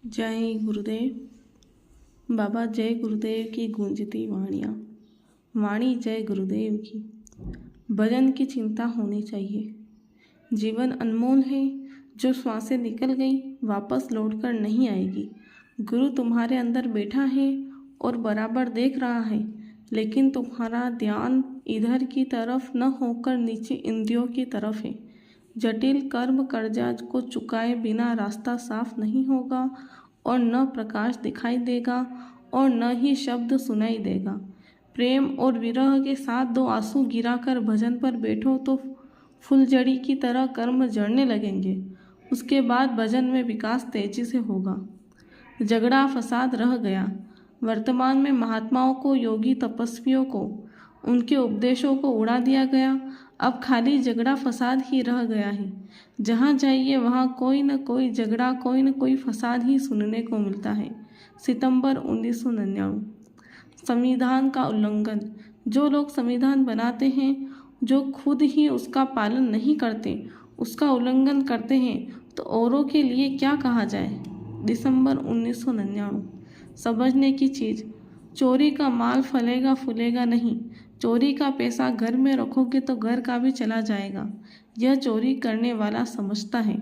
जय गुरुदेव। बाबा जय गुरुदेव की गूंजती वाणियाँ, वाणी जय गुरुदेव की। भजन की चिंता होनी चाहिए। जीवन अनमोल है, जो श्वासें निकल गई वापस लौटकर नहीं आएगी। गुरु तुम्हारे अंदर बैठा है और बराबर देख रहा है, लेकिन तुम्हारा ध्यान इधर की तरफ न होकर नीचे इंद्रियों की तरफ है। जटिल कर्म कर्जा को चुकाए बिना रास्ता साफ नहीं होगा और न प्रकाश दिखाई देगा और न ही शब्द सुनाई देगा। प्रेम और विरह के साथ दो आंसू गिराकर भजन पर बैठो तो फुलझड़ी की तरह कर्म जड़ने लगेंगे। उसके बाद भजन में विकास तेजी से होगा। झगड़ा फसाद रह गया। वर्तमान में महात्माओं को, योगी तपस्वियों को, उनके उपदेशों को उड़ा दिया गया। अब खाली झगड़ा फसाद ही रह गया है। जहाँ जाइए वहाँ कोई न कोई झगड़ा, कोई न कोई फसाद ही सुनने को मिलता है। सितंबर 1999। संविधान का उल्लंघन। जो लोग संविधान बनाते हैं, जो खुद ही उसका पालन नहीं करते, उसका उल्लंघन करते हैं, तो औरों के लिए क्या कहा जाए। दिसंबर 1999। समझने की चीज़। चोरी का माल फलेगा फूलेगा नहीं। चोरी का पैसा घर में रखोगे तो घर का भी चला जाएगा। यह चोरी करने वाला समझता है।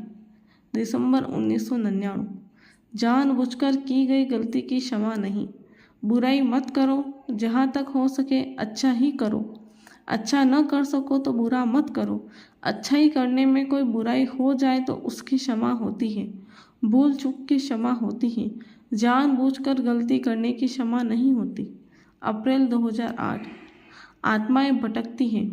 दिसंबर 1999। जानबूझकर की गई गलती की क्षमा नहीं। बुराई मत करो, जहाँ तक हो सके अच्छा ही करो। अच्छा न कर सको तो बुरा मत करो। अच्छाई करने में कोई बुराई हो जाए तो उसकी क्षमा होती है। भूल चूक की क्षमा होती है। जानबूझकर गलती करने की क्षमा नहीं होती। अप्रैल 2008। आत्माएं भटकती हैं।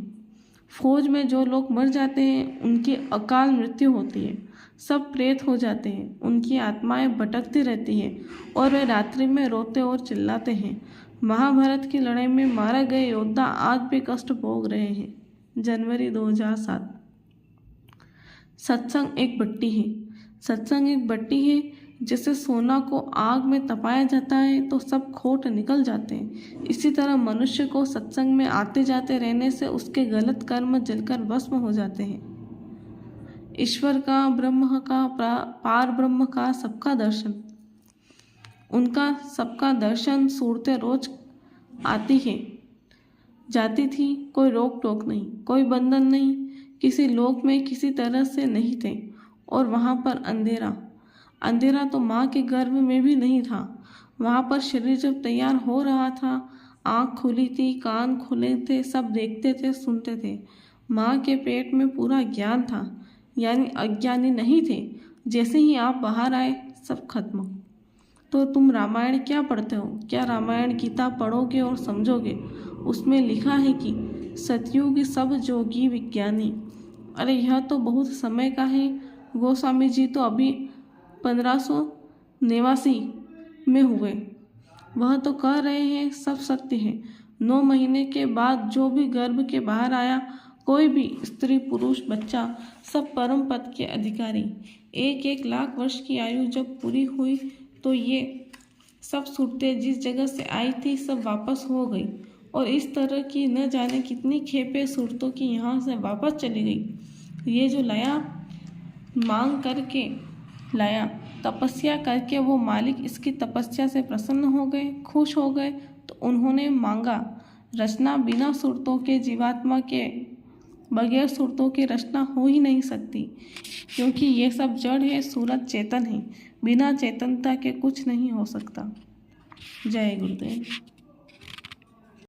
फौज में जो लोग मर जाते हैं उनकी अकाल मृत्यु होती है। सब प्रेत हो जाते हैं। उनकी आत्माएं भटकती रहती हैं और वे रात्रि में रोते और चिल्लाते हैं। महाभारत की लड़ाई में मारे गए योद्धा आज भी कष्ट भोग रहे हैं। जनवरी 2007। सत्संग एक भट्टी है। सत्संग एक भट्टी है। जैसे सोना को आग में तपाया जाता है तो सब खोट निकल जाते हैं, इसी तरह मनुष्य को सत्संग में आते जाते रहने से उसके गलत कर्म जलकर भस्म हो जाते हैं। ईश्वर का, ब्रह्म का, पार ब्रह्म का सबका दर्शन। उनका सबका दर्शन सूरतें रोज आती है जाती थी। कोई रोक टोक नहीं, कोई बंधन नहीं। किसी लोक में किसी तरह से नहीं थे और वहाँ पर अंधेरा। अंधेरा तो माँ के गर्भ में भी नहीं था। वहाँ पर शरीर जब तैयार हो रहा था, आँख खुली थी, कान खुले थे, सब देखते थे, सुनते थे। माँ के पेट में पूरा ज्ञान था, यानी अज्ञानी नहीं थे। जैसे ही आप बाहर आए सब खत्म। तो तुम रामायण क्या पढ़ते हो? क्या रामायण गीता पढ़ोगे और समझोगे? उसमें लिखा है कि सतयुग सब जोगी विज्ञानी। अरे यह तो बहुत समय का है। गोस्वामी जी तो अभी 1589 में हुए। वह तो कह रहे हैं सब सत्य है। 9 महीने के बाद जो भी गर्भ के बाहर आया, कोई भी स्त्री पुरुष बच्चा, सब परम पद के अधिकारी। 1-1 लाख वर्ष की आयु जब पूरी हुई तो ये सब सूरतें जिस जगह से आई थी सब वापस हो गई। और इस तरह की न जाने कितनी खेपें सूरतों की यहाँ से वापस चली गई। ये जो लाया, मांग करके लाया, तपस्या करके वो मालिक इसकी तपस्या से प्रसन्न हो गए, खुश हो गए, तो उन्होंने मांगा। रचना बिना सूरतों के, जीवात्मा के बगैर सूरतों के रचना हो ही नहीं सकती, क्योंकि ये सब जड़ है, सूरत चेतन है। बिना चेतनता के कुछ नहीं हो सकता। जय गुरुदेव।